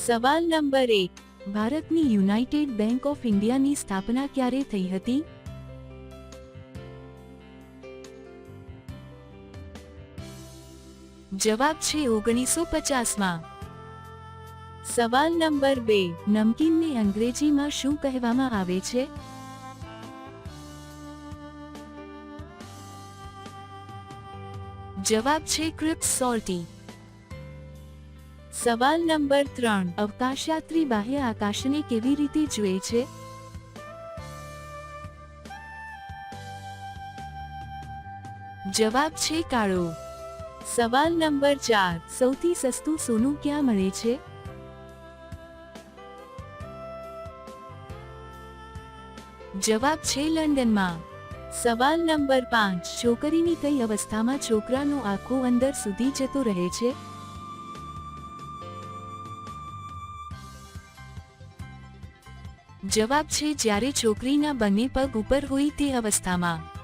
સવાલ નંબર 1, ભારતની United bank of ઇન્ડિયાની સ્થાપના ક્યારે થઈ હતી? જવાબ છે 1950માં. સવાલ નંબર 2, નમકીનને અંગ્રેજીમાં શું કહેવામાં આવે છે? જવાબ છે ક્રિસ્પ સોલ્ટી. સવાલ નંબર 3, અવકાશયાત્રી બાહ્ય આકાશને કેવી રીતે જુએ છે? જવાબ છે કાળો. સવાલ નંબર 4, સૌથી સસ્તું સોનું ક્યાં મળે છે? જવાબ છે લંડનમાં. સવાલ નંબર 5, છોકરીની કઈ અવસ્થામાં છોકરાનો આંખો અંદર સુધી જતો રહે છે? જવાબ છે જ્યારે છોકરીના બંને પગ ઉપર હોય તે અવસ્થામાં.